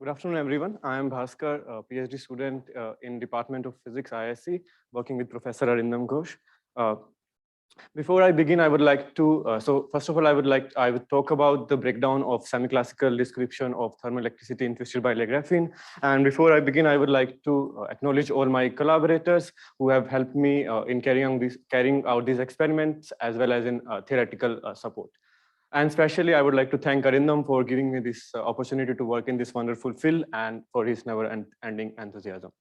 Good afternoon, everyone. I am Bhaskar, a PhD student in Department of Physics, IISc, working with Professor Arindam Ghosh. Before I begin, I would like to, so first of all, I would talk about the breakdown of semi-classical description of thermoelectricity in twisted bilayer graphene. And before I begin, I would like to acknowledge all my collaborators who have helped me in carrying out these experiments, as well as in theoretical support. And especially, I would like to thank Arindam for giving me this opportunity to work in this wonderful field and for his never-ending enthusiasm.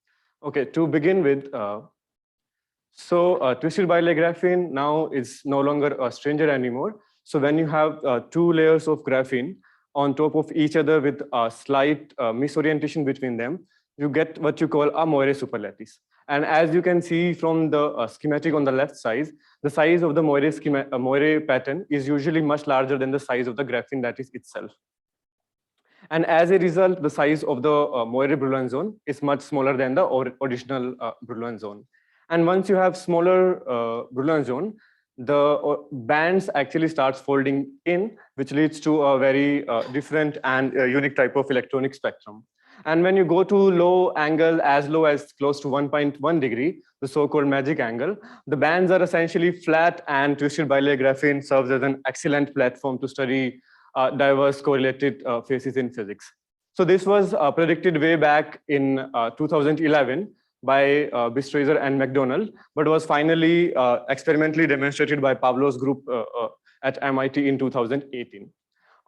Okay, to begin with, twisted bilayer graphene now is no longer a stranger anymore. So when you have two layers of graphene on top of each other with a slight misorientation between them, you get what you call a Moire superlattice. And as you can see from the schematic on the left side, the size of the Moire pattern is usually much larger than the size of the graphene that is itself. And as a result, the size of the Moire-Brillouin zone is much smaller than the original Brillouin zone. And once you have smaller Brillouin zone, the bands actually starts folding in, which leads to a very different and unique type of electronic spectrum. And when you go to low angle, as low as close to 1.1 degree, the so-called magic angle, the bands are essentially flat, and twisted bilayer graphene serves as an excellent platform to study diverse correlated phases in physics. So this was predicted way back in 2011 by Bistreiser and McDonald, but was finally experimentally demonstrated by Pavlov's group at MIT in 2018.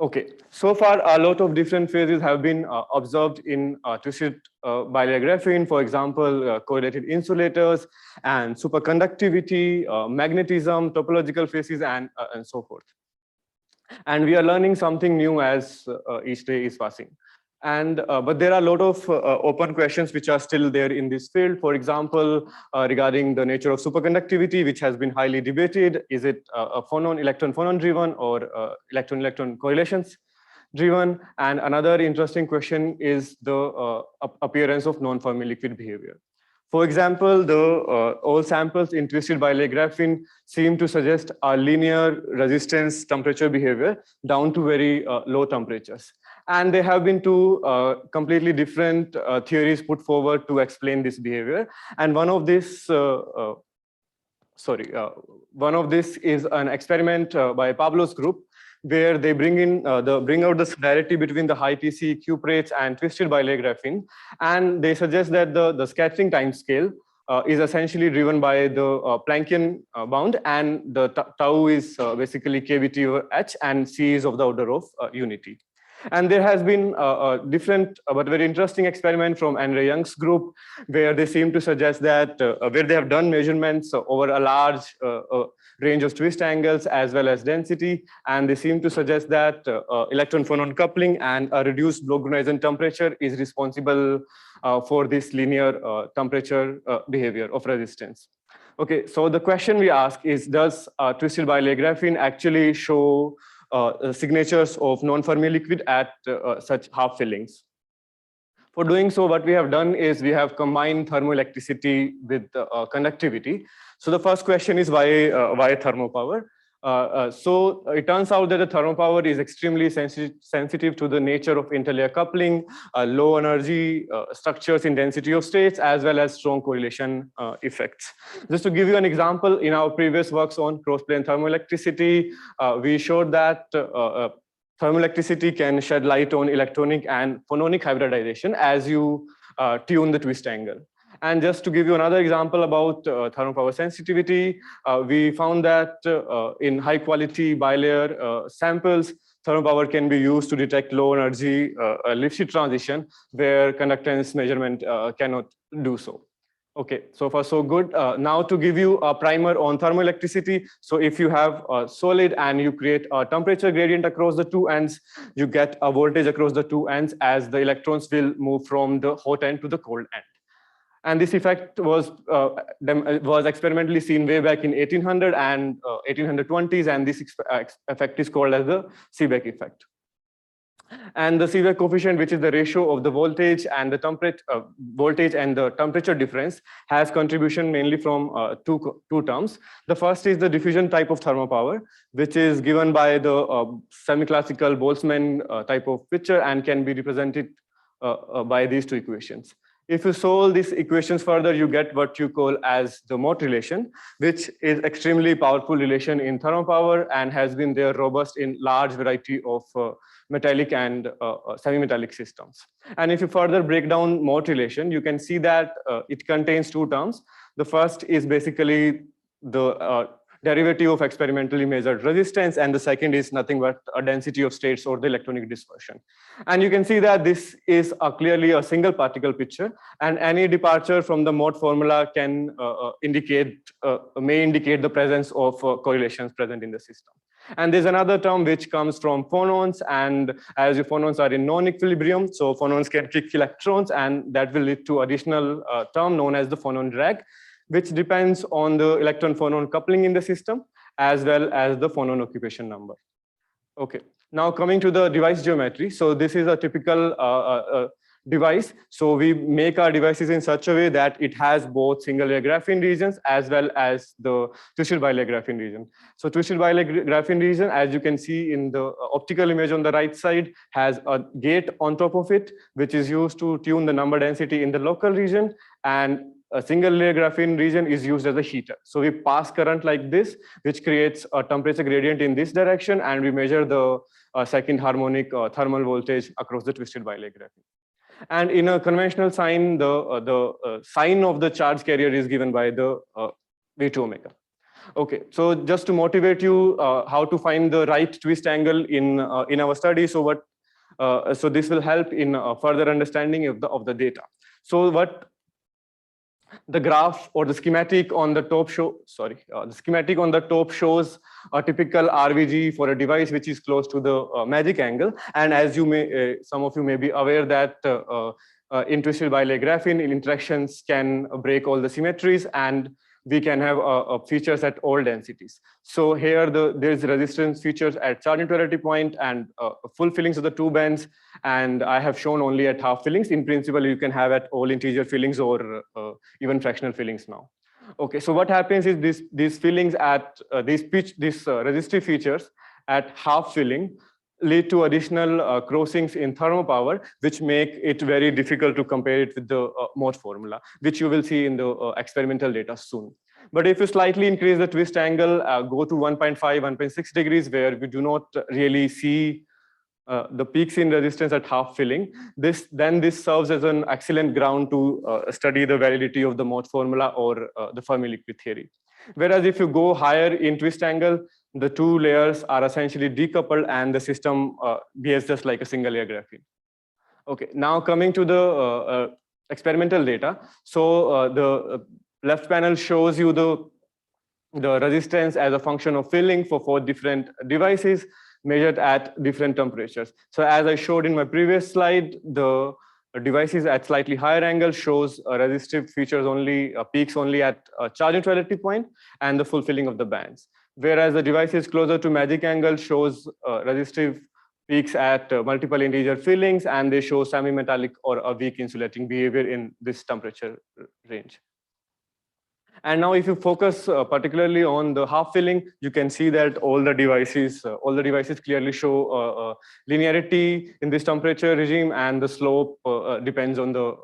Okay, so far a lot of different phases have been observed in twisted bilayer graphene. For example, correlated insulators and superconductivity, magnetism, topological phases, and so forth. And we are learning something new as each day is passing. And but there are a lot of open questions which are still there in this field. For example, regarding the nature of superconductivity, which has been highly debated. Is it a electron-phonon driven or electron-electron correlations driven? And another interesting question is the appearance of non-Fermi liquid behavior. For example, all samples in twisted bilayer graphene seem to suggest a linear resistance temperature behavior down to very low temperatures. And there have been two completely different theories put forward to explain this behavior. And one of this, is an experiment by Pavlov's group, where they bring out the similarity between the high TC cuprates and twisted bilayer graphene, and they suggest that the scattering time scale is essentially driven by the Planckian bound, and the tau is basically kVt over h, and c is of the order of unity. And there has been a different but very interesting experiment from Andre Young's group, where they seem to suggest that where they have done measurements over a large range of twist angles as well as density, and they seem to suggest that electron-phonon coupling and a reduced Bloch-Gruneisen temperature is responsible for this linear temperature behavior of resistance. Okay, so the question we ask is, does twisted bilayer graphene actually show signatures of non-Fermi liquid at such half fillings? For doing so, what we have done is we have combined thermoelectricity with conductivity. So the first question is why thermopower? So it turns out that the thermopower is extremely sensitive to the nature of interlayer coupling, low energy structures in density of states, as well as strong correlation effects. Just to give you an example, in our previous works on cross-plane thermoelectricity, we showed that thermoelectricity can shed light on electronic and phononic hybridization as you tune the twist angle. And just to give you another example about thermopower sensitivity, we found that in high quality bilayer samples, thermopower can be used to detect low energy Lipschitz transition, where conductance measurement cannot do so. Okay, so far so good. Now to give you a primer on thermoelectricity. So if you have a solid and you create a temperature gradient across the two ends, you get a voltage across the two ends as the electrons will move from the hot end to the cold end. And this effect was experimentally seen way back in 1800 and 1820s, and this effect is called as the Seebeck effect. And the Seebeck coefficient, which is the ratio of the voltage and the temperature difference, has contribution mainly from two terms. The first is the diffusion type of thermopower, which is given by the semi-classical Boltzmann type of picture and can be represented by these two equations. If you solve these equations further, you get what you call as the Mott relation, which is extremely powerful relation in thermopower and has been there robust in large variety of metallic and semi-metallic systems. And if you further break down Mott relation, you can see that it contains two terms. The first is basically the derivative of experimentally measured resistance, and the second is nothing but a density of states or the electronic dispersion. And you can see that this is clearly a single particle picture, and any departure from the Mott formula can may indicate the presence of correlations present in the system. And there's another term which comes from phonons, and as your phonons are in non-equilibrium, so phonons can kick electrons, and that will lead to additional term known as the phonon drag, which depends on the electron-phonon coupling in the system, as well as the phonon occupation number. Okay, now coming to the device geometry. So this is a typical device. So we make our devices in such a way that it has both single layer graphene regions as well as the twisted bilayer graphene region. So twisted bilayer graphene region, as you can see in the optical image on the right side, has a gate on top of it, which is used to tune the number density in the local region, and a single layer graphene region is used as a heater. So we pass current like this, which creates a temperature gradient in this direction, and we measure the second harmonic thermal voltage across the twisted bilayer graphene. And in a conventional sign, the sign of the charge carrier is given by the V2 omega. Okay, so just to motivate you how to find the right twist angle in our study. So so this will help in further understanding of the data. So what the graph or the schematic on the top the schematic on the top shows a typical RVG for a device which is close to the magic angle. And as you may, some of you may be aware that in twisted bilayer graphene, interactions can break all the symmetries, and we can have features at all densities. So here there's resistance features at charge neutrality point and full fillings of the two bands, and I have shown only at half fillings. In principle, you can have at all integer fillings or even fractional fillings now. Okay, so what happens is these fillings at these resistive features at half filling lead to additional crossings in thermopower, which make it very difficult to compare it with the Mott formula, which you will see in the experimental data soon. But if you slightly increase the twist angle, go to 1.5, 1.6 degrees, where we do not really see the peaks in resistance at half filling, then this serves as an excellent ground to study the validity of the Mott formula or the Fermi liquid theory. Whereas if you go higher in twist angle, the two layers are essentially decoupled and the system behaves just like a single layer graphene. Okay, now coming to the experimental data. So the left panel shows you the resistance as a function of filling for 4 different devices measured at different temperatures. So as I showed in my previous slide, the devices at slightly higher angle shows resistive features only, peaks only at charge neutrality point and the full filling of the bands. Whereas the devices closer to magic angle shows resistive peaks at multiple integer fillings, and they show semi-metallic or a weak insulating behavior in this temperature range. And now if you focus particularly on the half filling, you can see that all the devices clearly show linearity in this temperature regime, and the slope depends on the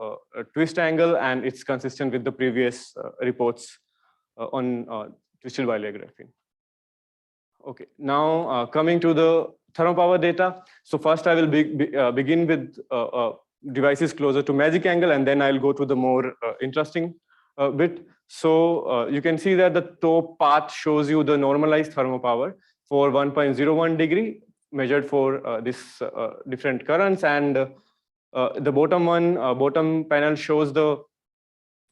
twist angle, and it's consistent with the previous reports on twisted bilayer graphene. Okay, now coming to the thermopower data. So first I will begin with devices closer to magic angle, and then I'll go to the more interesting bit. So you can see that the top part shows you the normalized thermopower for 1.01 degree measured for this different currents, and the bottom panel shows the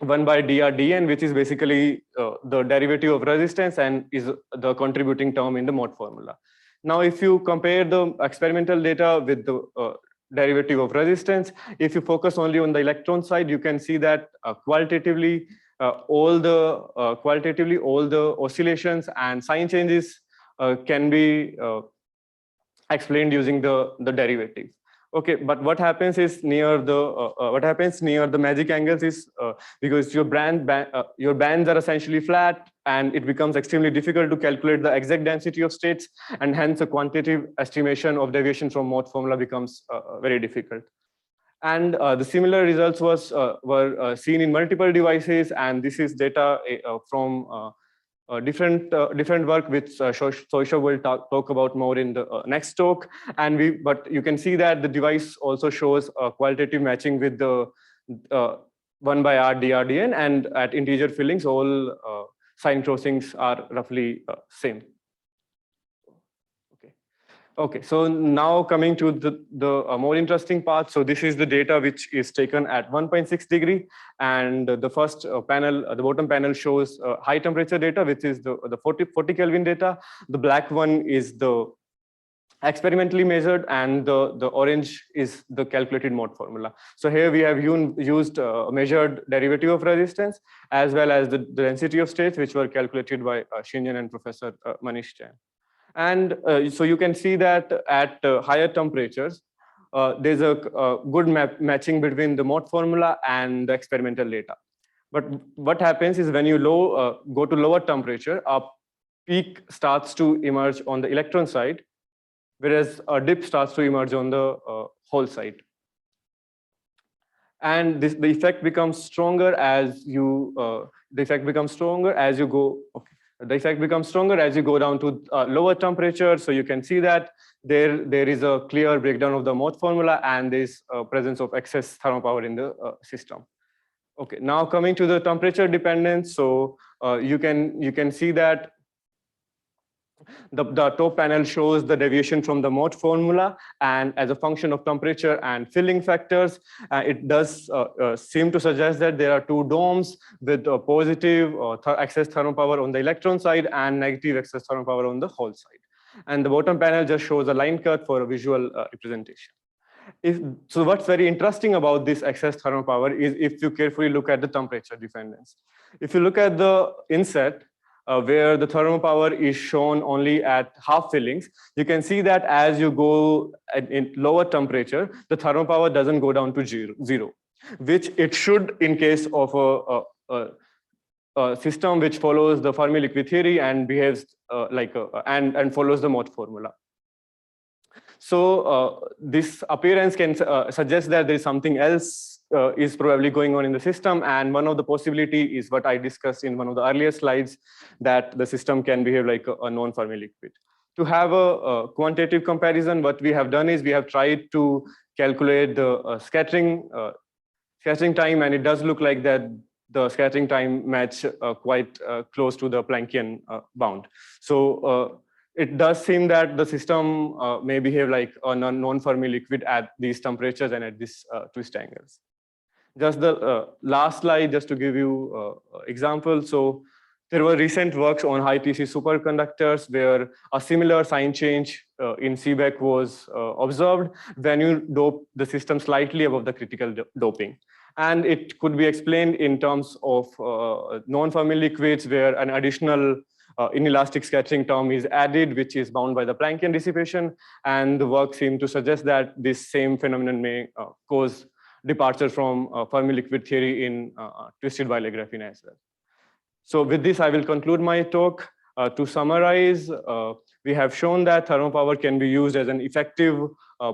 1 by dr dn, which is basically the derivative of resistance and is the contributing term in the Mott formula. Now, if you compare the experimental data with the derivative of resistance, if you focus only on the electron side, you can see that qualitatively all the oscillations and sign changes can be explained using the derivative. Okay, but what happens is near the magic angles is because your bands are essentially flat, and it becomes extremely difficult to calculate the exact density of states, and hence a quantitative estimation of deviation from Mott formula becomes very difficult. And the similar results were seen in multiple devices, and this is data from different work which Soisha will talk about more in the next talk. But you can see that the device also shows qualitative matching with the 1/r DRDN, and at integer fillings, all sign crossings are roughly same. Okay, so now coming to the more interesting part. So this is the data which is taken at 1.6 degree, and the first panel, the bottom panel shows high temperature data, which is the 40 Kelvin data. The black one is the experimentally measured, and the orange is the calculated mode formula. So here we have used a measured derivative of resistance as well as the density of states, which were calculated by Shinjan and Professor Manish Jain. And so you can see that at higher temperatures, there's a good matching between the mode formula and the experimental data. But what happens is when you go to lower temperature, a peak starts to emerge on the electron side, whereas a dip starts to emerge on the hole side. And the effect becomes stronger as you go. Okay. The effect becomes stronger as you go down to lower temperature. So you can see that there is a clear breakdown of the mode formula, and there is presence of excess thermopower in the system. Okay, now coming to the temperature dependence. So you can see that the top panel shows the deviation from the mode formula, and as a function of temperature and filling factors, it does seem to suggest that there are two domes with a positive excess thermopower on the electron side and negative excess thermopower on the hole side. And the bottom panel just shows a line cut for a visual representation. So what's very interesting about this excess thermopower is if you carefully look at the temperature dependence. If you look at the inset, where the thermopower is shown only at half fillings, you can see that as you go in lower temperature, the thermopower doesn't go down to zero, which it should in case of a system which follows the Fermi liquid theory and behaves and follows the mode formula. So this appearance can suggest that there is something else is probably going on in the system, and one of the possibility is what I discussed in one of the earlier slides, that the system can behave like a non-Fermi liquid. To have a quantitative comparison, what we have done is we have tried to calculate the scattering time, and it does look like that the scattering time match quite close to the Planckian bound. So it does seem that the system may behave like a non-Fermi liquid at these temperatures and at these twist angles. Just the last slide, just to give you example. So there were recent works on high TC superconductors where a similar sign change in Seebeck was observed when you dope the system slightly above the critical doping. And it could be explained in terms of non-Fermi liquids where an additional inelastic scattering term is added, which is bound by the Planckian dissipation. And the work seemed to suggest that this same phenomenon may cause departure from Fermi liquid theory in twisted bilayer graphene as well. So with this, I will conclude my talk. To summarize, we have shown that thermopower can be used as an effective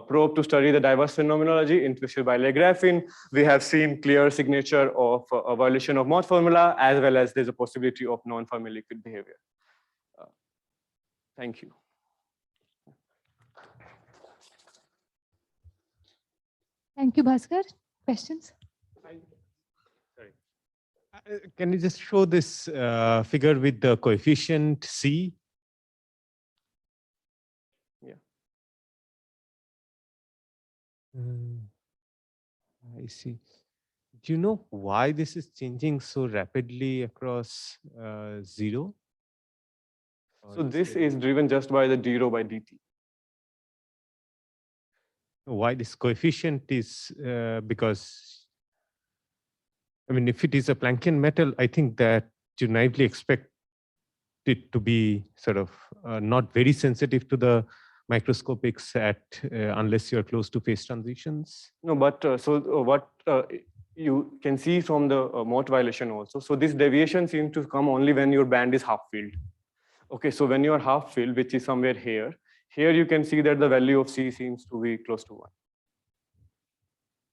probe to study the diverse phenomenology in twisted bilayer graphene. We have seen clear signature of a violation of mode formula, as well as there's a possibility of non-Fermi liquid behavior. Thank you. Thank you, Bhaskar. Questions? Sorry. Can you just show this figure with the coefficient C? Yeah. I see. Do you know why this is changing so rapidly across 0? So this is driven just by the d rho by dt. Why this coefficient is because, I mean, if it is a Planckian metal, I think that you naively expect it to be sort of not very sensitive to the microscopics at unless you're close to phase transitions. No, but what you can see from the mode violation also. So this deviation seems to come only when your band is half filled. Okay, so when you are half filled, which is somewhere here you can see that the value of C seems to be close to 1.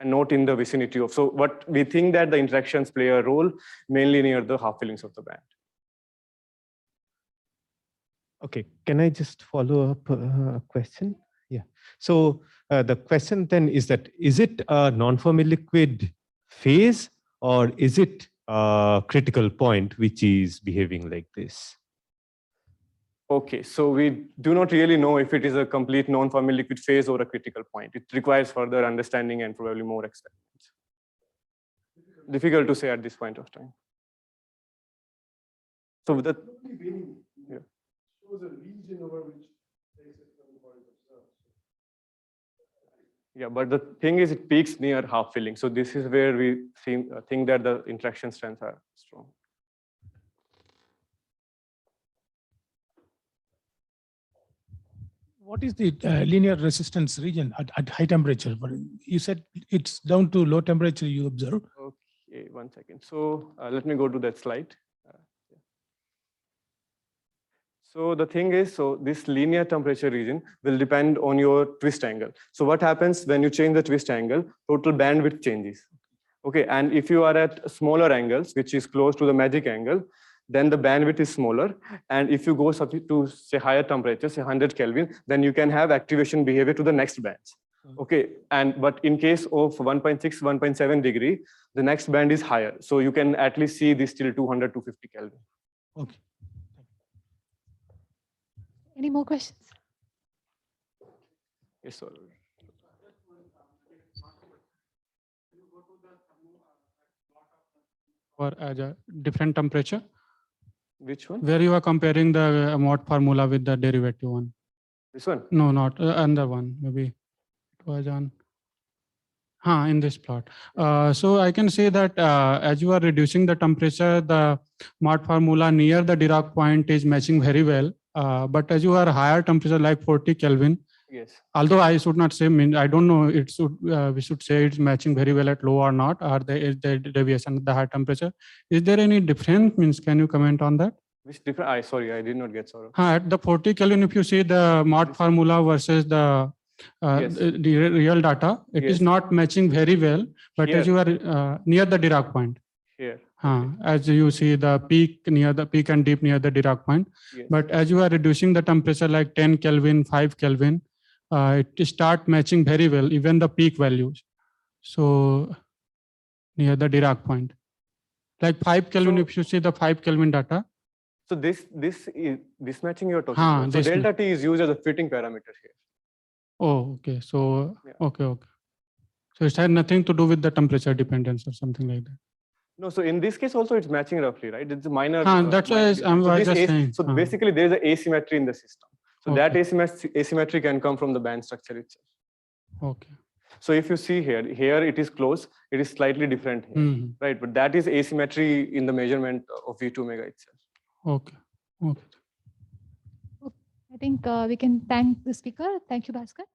and not in the vicinity of. So what we think that the interactions play a role mainly near the half fillings of the band. Okay, can I just follow up a question? Yeah. So the question then is that, is it a non-Fermi liquid phase or is it a critical point which is behaving like this? Okay, so we do not really know if it is a complete non-Fermi liquid phase or a critical point. It requires further understanding and probably more experiments. Difficult to say at this point of time. So the yeah. Yeah, but the thing is, it peaks near half filling. So this is where we think that the interaction strengths are strong. What is the linear resistance region at high temperature? You said it's down to low temperature you observe. Okay, 1 second. So let me go to that slide. So the thing is, so this linear temperature region will depend on your twist angle. So what happens when you change the twist angle, total bandwidth changes. Okay, and if you are at smaller angles, which is close to the magic angle, then the bandwidth is smaller. And if you go to say higher temperature, say 100 Kelvin, then you can have activation behavior to the next bands. Okay, but in case of 1.6, 1.7 degree, the next band is higher. So you can at least see this till 200, 250 Kelvin. Okay. Any more questions? Yes, sir. Or at a different temperature, Which one? where you are comparing the Mott formula with the derivative one. This one? No, not another one. Maybe it was on. In this plot. So I can say that as you are reducing the temperature, the Mott formula near the Dirac point is matching very well. But as you are higher temperature, like 40 Kelvin, Yes. although I should not say, I don't know, it should we should say it's matching very well at low or not, or is there deviation at the high temperature? Is there any difference? Can you comment on that? Which different? Sorry, I did not get sorrow. At the 40 Kelvin, if you see the Mott formula versus the Yes. the real data, it is Yes. not matching very well. But Here. as you are near the Dirac point, Here. as you see the peak near the peak and deep near the Dirac point. Yes. But as you are reducing the temperature like 10 Kelvin, 5 Kelvin, it start matching very well, even the peak values. So near the Dirac point, like 5 Kelvin, So- if you see the 5 Kelvin data. So this matching you're talking about. So this delta T is used as a fitting parameter here. Oh, okay. So, Yeah. okay. So it had nothing to do with the temperature dependence or something like that. No, so in this case also it's matching roughly, right? It's a minor. That's why I'm so just saying. So basically there is an asymmetry in the system. So that Okay. asymmetry can come from the band structure itself. Okay. So if you see here it is close, it is slightly different here, Mhm. right? But that is asymmetry in the measurement of V2 omega itself. Okay. I think we can thank the speaker. Thank you, Bhaskar.